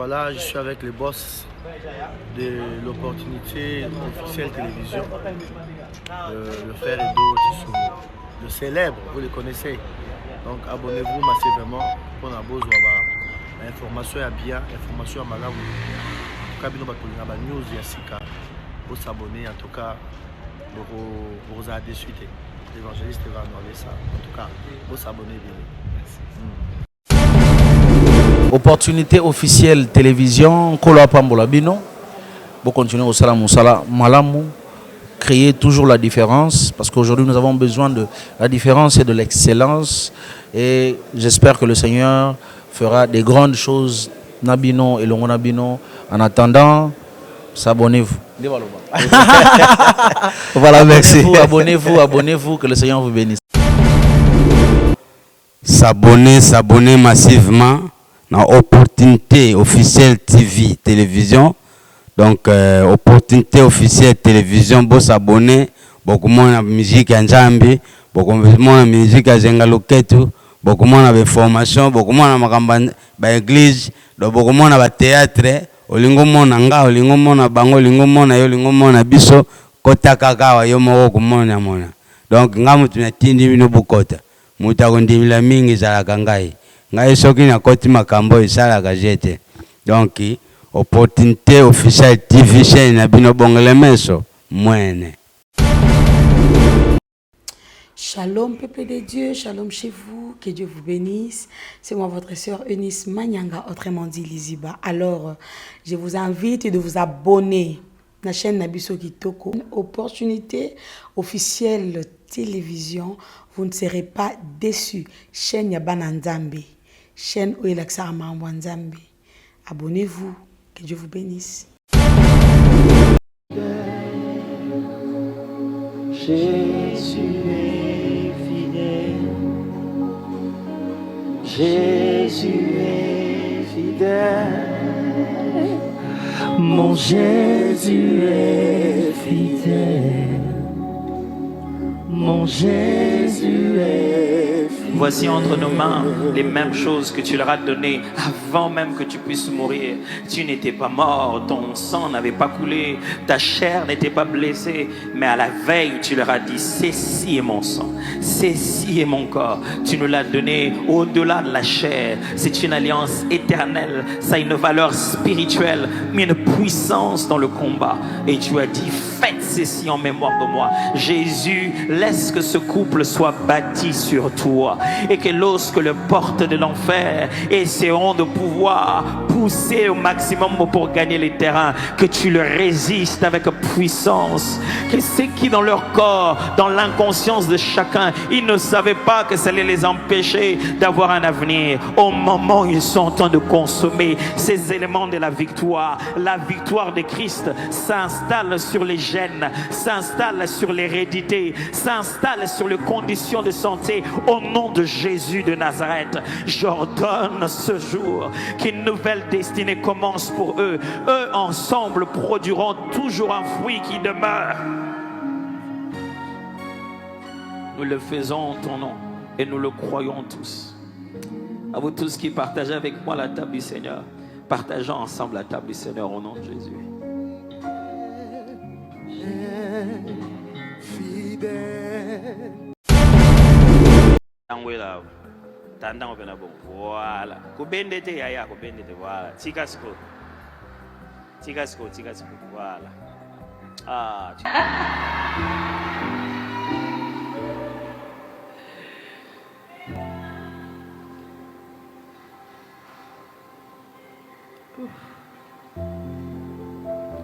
voilà, je suis avec les boss de l'opportunité officielle télévision, le frère Edo Tissou, le célèbre, vous le connaissez. Donc abonnez-vous massivement pour la bourse information à bien, information à Malawi. En tout cas, vous news Yassika, vous s'abonner en tout cas, vous avez déçu. L'évangéliste va nous ça. En tout cas, vous s'abonner bien. Opportunité officielle télévision, Kolo Pambola Bino. Pour continuer au Salam Malamou, créer toujours la différence, parce qu'aujourd'hui nous avons besoin de la différence et de l'excellence. Et j'espère que le Seigneur fera des grandes choses, Nabino et Longo Nabino. En attendant, s'abonnez-vous. Voilà, merci. Abonnez-vous, que le Seigneur vous bénisse. S'abonner massivement dans opportunité officielle TV télévision. Donc opportunité officielle télévision, bon s'abonner, beaucoup de musique en jambi, beaucoup de musique à Zengaloketu, beaucoup de formation, beaucoup de église, beaucoup de théâtre, olingo mona nga, olingo mona bango, olingo mona yo, olingo mona biso, kota kakawa yo moko mona mona. Donc ngamu tunatindi bino bukota. Muta kondimila mingi za kangai. Ngai soki na koti makambo isala gazete. Donc opportunité officielle TV chaîne na bino bongele meso mwene. Shalom peuple de Dieu, shalom chez vous, que Dieu vous bénisse. C'est moi votre sœur Eunice Manyanga, autrement dit Liziba. Alors, je vous invite de vous abonner à la chaîne Nabiso Kitoko. Opportunité officielle télévision, vous ne serez pas déçus. Chaîne Yabana Nzambe, chaîne Oelaxa Amambo Nzambe. Abonnez-vous, que Dieu vous bénisse. Jésus est fidèle, Jésus est fidèle, mon Jésus est fidèle, mon Jésus est fidèle. Voici entre nos mains les mêmes choses que tu leur as données avant même que tu puisses mourir. Tu n'étais pas mort, ton sang n'avait pas coulé, ta chair n'était pas blessée, mais à la veille tu leur as dit: ceci est mon sang, ceci est mon corps. Tu nous l'as donné au-delà de la chair. C'est une alliance éternelle, ça a une valeur spirituelle, mais une puissance dans le combat. Et tu as dit: faites ceci en mémoire de moi. Jésus, laisse que ce couple soit bâti sur toi, et que lorsque les portes de l'enfer essaieront de pouvoir pousser au maximum pour gagner les terrains, que tu le résistes avec puissance. Que ceux qui dans leur corps, dans l'inconscience de chacun, ils ne savaient pas que ça allait les empêcher d'avoir un avenir, au moment où ils sont en train de consommer ces éléments de la victoire de Christ s'installe sur les gènes, s'installe sur l'hérédité, s'installe sur les conditions de santé. Au nom de Jésus de Nazareth, j'ordonne ce jour qu'une nouvelle destinée commence pour eux. Eux ensemble produiront toujours un fruit qui demeure. Nous le faisons en ton nom et nous le croyons tous. À vous tous qui partagez avec moi la table du Seigneur, partageons ensemble la table du Seigneur au nom de Jésus. Fidèle. Voilà. Kubendete yaya, kubendete, voilà. Tikasko. Voilà. Ah.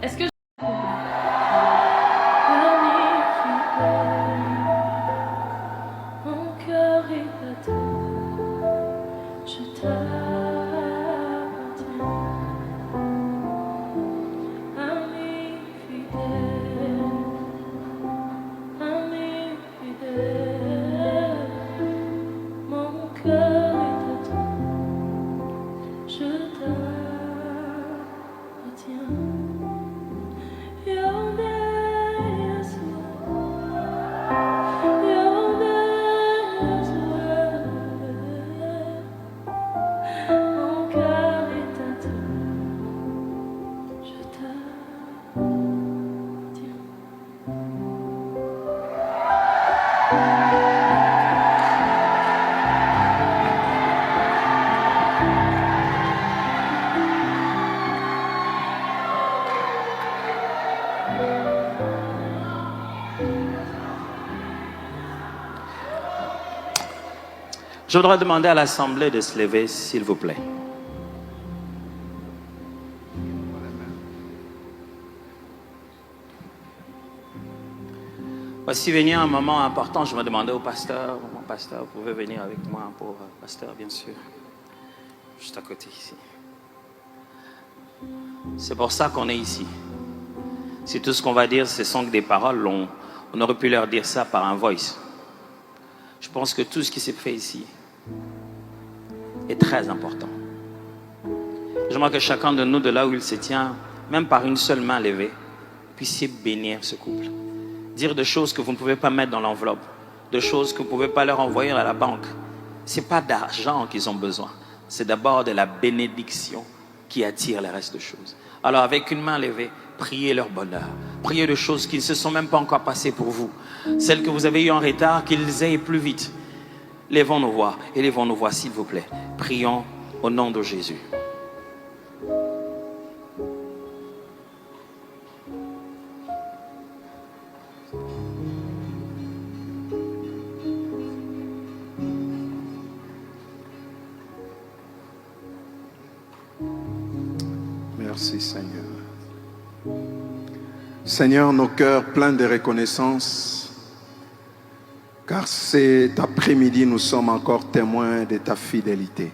Est-ce que Je voudrais demander à l'Assemblée de se lever, s'il vous plaît. Voici venir un moment important. Je me demandais au pasteur, mon pasteur, vous pouvez venir avec moi pour pasteur, bien sûr. Juste à côté ici. C'est pour ça qu'on est ici. Si tout ce qu'on va dire, ce sont que des paroles, on aurait pu leur dire ça par un voice. Je pense que tout ce qui s'est fait ici est très important. J'aimerais que chacun de nous, de là où il se tient, même par une seule main levée, puissiez bénir ce couple. Dire des choses que vous ne pouvez pas mettre dans l'enveloppe, des choses que vous ne pouvez pas leur envoyer à la banque. Ce n'est pas d'argent qu'ils ont besoin, c'est d'abord de la bénédiction qui attire le reste des choses. Alors avec une main levée, priez leur bonheur, priez de choses qui ne se sont même pas encore passées pour vous. Celles que vous avez eues en retard, qu'ils aillent plus vite. Lèvons nos voix, élevons nos voix s'il vous plaît. Prions au nom de Jésus. Merci Seigneur. Seigneur, nos cœurs pleins de reconnaissance, car cet après-midi, nous sommes encore témoins de ta fidélité.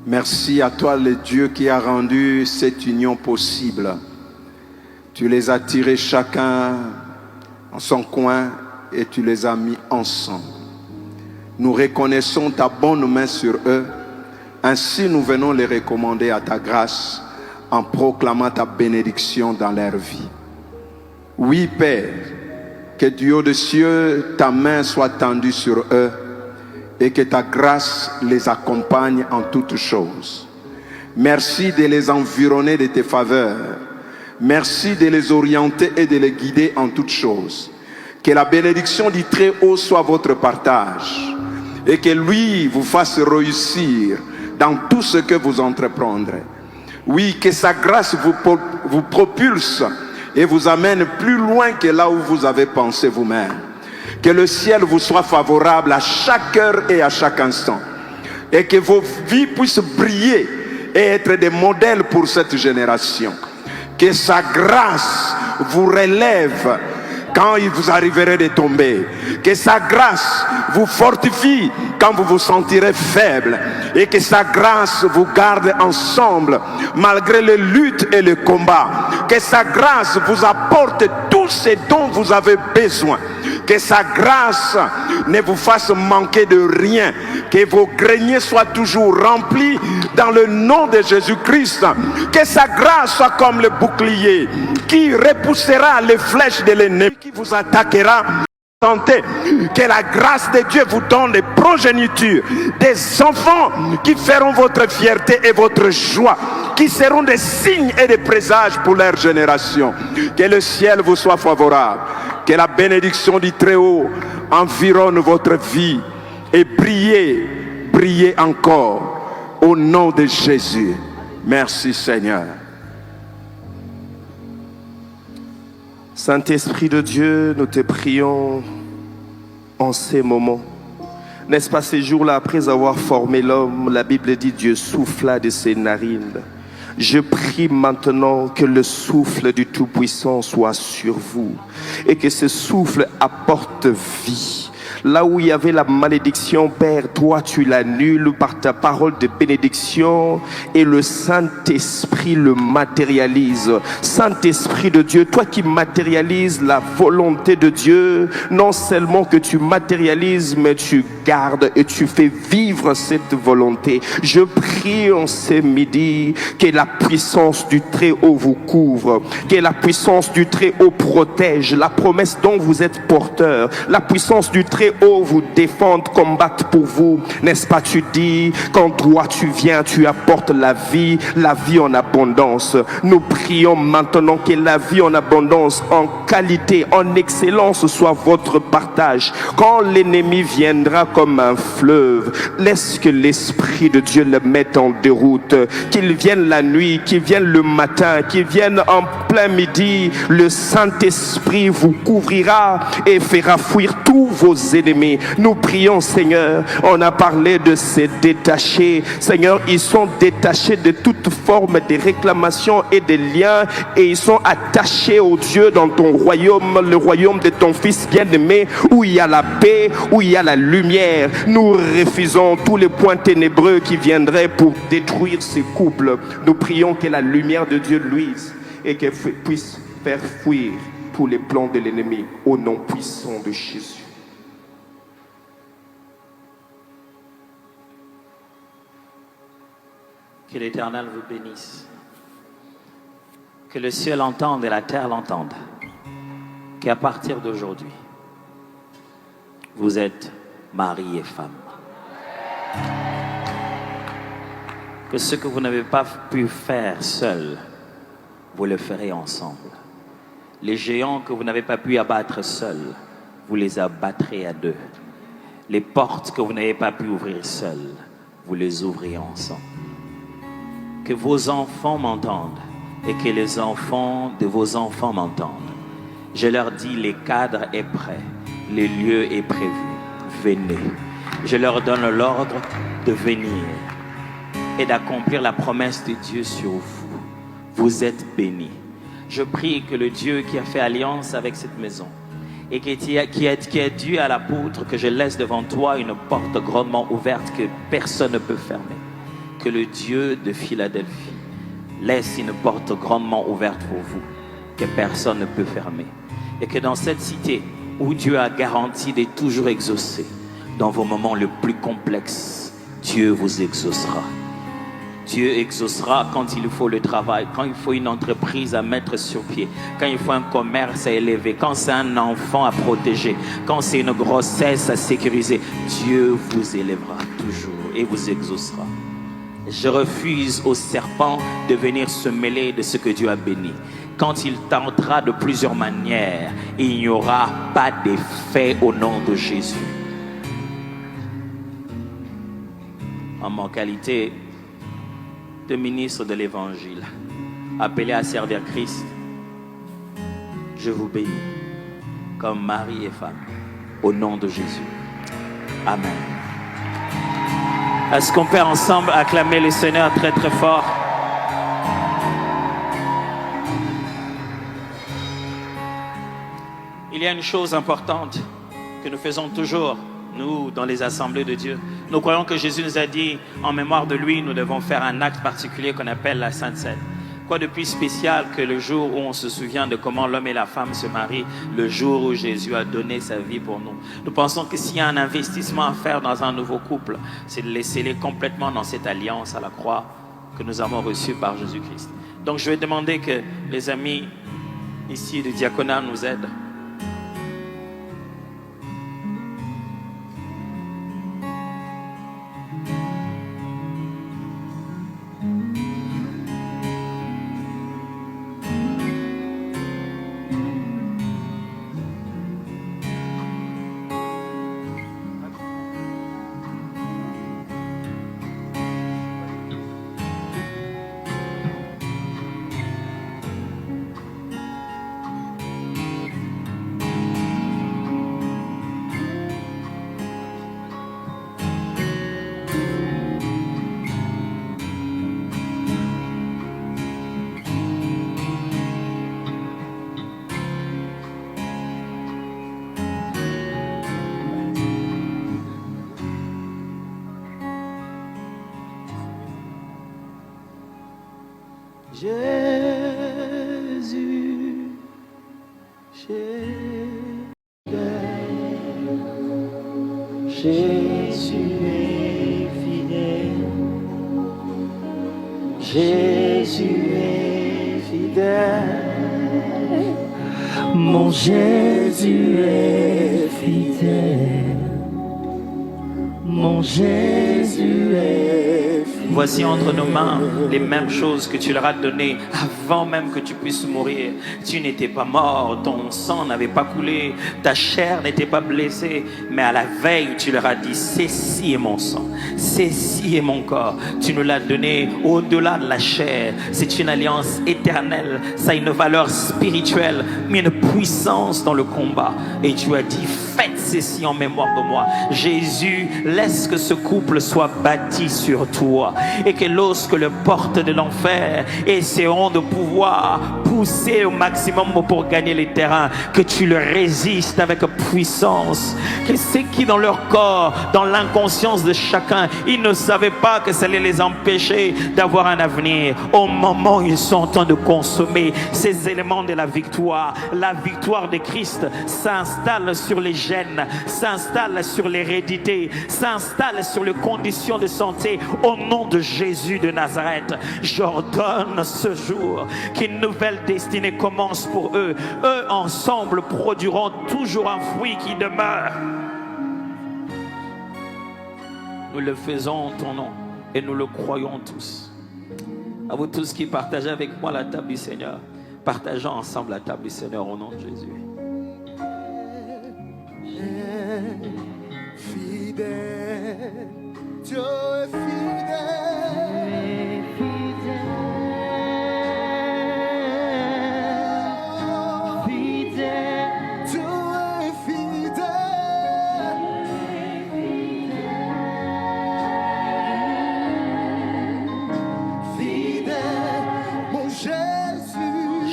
Merci à toi, le Dieu qui a rendu cette union possible. Tu les as tirés chacun en son coin et tu les as mis ensemble. Nous reconnaissons ta bonne main sur eux. Ainsi, nous venons les recommander à ta grâce en proclamant ta bénédiction dans leur vie. Oui, Père, que du haut des cieux, ta main soit tendue sur eux et que ta grâce les accompagne en toutes choses. Merci de les environner de tes faveurs. Merci de les orienter et de les guider en toutes choses. Que la bénédiction du Très-Haut soit votre partage et que lui vous fasse réussir dans tout ce que vous entreprendrez. Oui, que sa grâce vous propulse et vous amène plus loin que là où vous avez pensé vous-même. Que le ciel vous soit favorable à chaque heure et à chaque instant. Et que vos vies puissent briller et être des modèles pour cette génération. Que sa grâce vous relève quand il vous arriverait de tomber. Que sa grâce vous fortifie quand vous vous sentirez faible. Et que sa grâce vous garde ensemble malgré les luttes et les combats. Que sa grâce vous apporte tout ce dont vous avez besoin. Que sa grâce ne vous fasse manquer de rien. Que vos greniers soient toujours remplis dans le nom de Jésus-Christ. Que sa grâce soit comme le bouclier qui repoussera les flèches de l'ennemi qui vous attaquera. Que la grâce de Dieu vous donne des progénitures, des enfants qui feront votre fierté et votre joie, qui seront des signes et des présages pour leur génération. Que le ciel vous soit favorable, que la bénédiction du Très-Haut environne votre vie et brillez, brillez encore au nom de Jésus. Merci Seigneur. Saint-Esprit de Dieu, nous te prions en ces moments. N'est-ce pas ces jours-là, après avoir formé l'homme, la Bible dit Dieu souffla de ses narines. Je prie maintenant que le souffle du Tout-Puissant soit sur vous et que ce souffle apporte vie. Là où il y avait la malédiction, Père, toi tu l'annules par ta parole de bénédiction et le Saint-Esprit le matérialise. Saint-Esprit de Dieu, toi qui matérialises la volonté de Dieu, non seulement que tu matérialises, mais tu gardes et tu fais vivre cette volonté. Je prie en ce midi que la puissance du Très-Haut vous couvre, que la puissance du Très-Haut protège la promesse dont vous êtes porteur, la puissance du Très-Haut vous défendre, combattre pour vous. N'est-ce pas, tu dis, quand toi tu viens, tu apportes la vie en abondance. Nous prions maintenant que la vie en abondance, en qualité, en excellence soit votre partage. Quand l'ennemi viendra comme un fleuve, laisse que l'Esprit de Dieu le mette en déroute, qu'il vienne la nuit, qu'il vienne le matin, qu'il vienne en plein midi. Le Saint-Esprit vous couvrira et fera fuir tous vos ennemis ennemis. Nous prions, Seigneur, on a parlé de ces détachés. Seigneur, ils sont détachés de toute forme de réclamation et de liens et ils sont attachés au Dieu dans ton royaume, le royaume de ton Fils bien-aimé, où il y a la paix, où il y a la lumière. Nous refusons tous les points ténébreux qui viendraient pour détruire ces couples. Nous prions que la lumière de Dieu luise et qu'elle puisse faire fuir tous les plans de l'ennemi au nom puissant de Jésus. Que l'Éternel vous bénisse. Que le ciel entende et la terre l'entende. Qu'à partir d'aujourd'hui, vous êtes mari et femme. Que ce que vous n'avez pas pu faire seul, vous le ferez ensemble. Les géants que vous n'avez pas pu abattre seul, vous les abattrez à deux. Les portes que vous n'avez pas pu ouvrir seul, vous les ouvrez ensemble. Que vos enfants m'entendent et que les enfants de vos enfants m'entendent. Je leur dis, le cadre est prêt, le lieu est prévu. Venez. Je leur donne l'ordre de venir et d'accomplir la promesse de Dieu sur vous. Vous êtes bénis. Je prie que le Dieu qui a fait alliance avec cette maison et qui a dit à l'apôtre que je laisse devant toi une porte grandement ouverte que personne ne peut fermer. Que le Dieu de Philadelphie laisse une porte grandement ouverte pour vous que personne ne peut fermer. Et que dans cette cité où Dieu a garanti de toujours exaucer, dans vos moments les plus complexes, Dieu vous exaucera. Dieu exaucera quand il faut le travail, quand il faut une entreprise à mettre sur pied, quand il faut un commerce à élever, quand c'est un enfant à protéger, quand c'est une grossesse à sécuriser. Dieu vous élèvera toujours et vous exaucera. Je refuse au serpent de venir se mêler de ce que Dieu a béni. Quand il tentera de plusieurs manières, il n'y aura pas d'effet au nom de Jésus. En ma qualité de ministre de l'Évangile, appelé à servir Christ, je vous bénis comme mari et femme, au nom de Jésus. Amen. Est-ce qu'on peut ensemble acclamer le Seigneur très très fort? Il y a une chose importante que nous faisons toujours, nous, dans les assemblées de Dieu. Nous croyons que Jésus nous a dit, en mémoire de lui, nous devons faire un acte particulier qu'on appelle la Sainte Seine. Quoi de plus spécial que le jour où on se souvient de comment l'homme et la femme se marient, le jour où Jésus a donné sa vie pour nous. Nous pensons que s'il y a un investissement à faire dans un nouveau couple, c'est de les sceller complètement dans cette alliance à la croix que nous avons reçue par Jésus-Christ. Donc je vais demander que les amis ici du diaconat nous aident. Jésus, Jésus est fidèle, Jésus est fidèle, mon Jésus est fidèle, mon Jésus est fidèle. Voici entre nos mains les mêmes choses que tu leur as données avant même que tu puisses mourir. Tu n'étais pas mort, ton sang n'avait pas coulé, ta chair n'était pas blessée, mais à la veille, tu leur as dit, ceci est mon sang, ceci est mon corps. Tu nous l'as donné au-delà de la chair. C'est une alliance éternelle, ça a une valeur spirituelle, mais une puissance dans le combat. Et tu as dit, faites ceci en mémoire de moi. Jésus, laisse que ce couple soit bâti sur toi et que lorsque les portes de l'enfer essaieront de pouvoir pousser au maximum pour gagner les terrains, que tu le résistes avec puissance. Que ceux qui dans leur corps, dans l'inconscience de chacun, ils ne savaient pas que ça allait les empêcher d'avoir un avenir. Au moment où ils sont en train de consommer ces éléments de la victoire de Christ s'installe sur les gènes, s'installe sur l'hérédité, s'installe sur les conditions de santé. Au nom de Jésus de Nazareth, j'ordonne ce jour qu'une nouvelle destinée commence pour eux. Eux ensemble produiront toujours un fruit qui demeure. Nous le faisons en ton nom et nous le croyons tous. À vous tous qui partagez avec moi la table du Seigneur, partageons ensemble la table du Seigneur au nom de Jésus. Fidèle, Dieu est fidèle.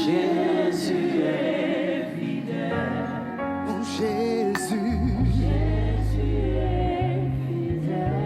Jésus est fidèle. Jésus.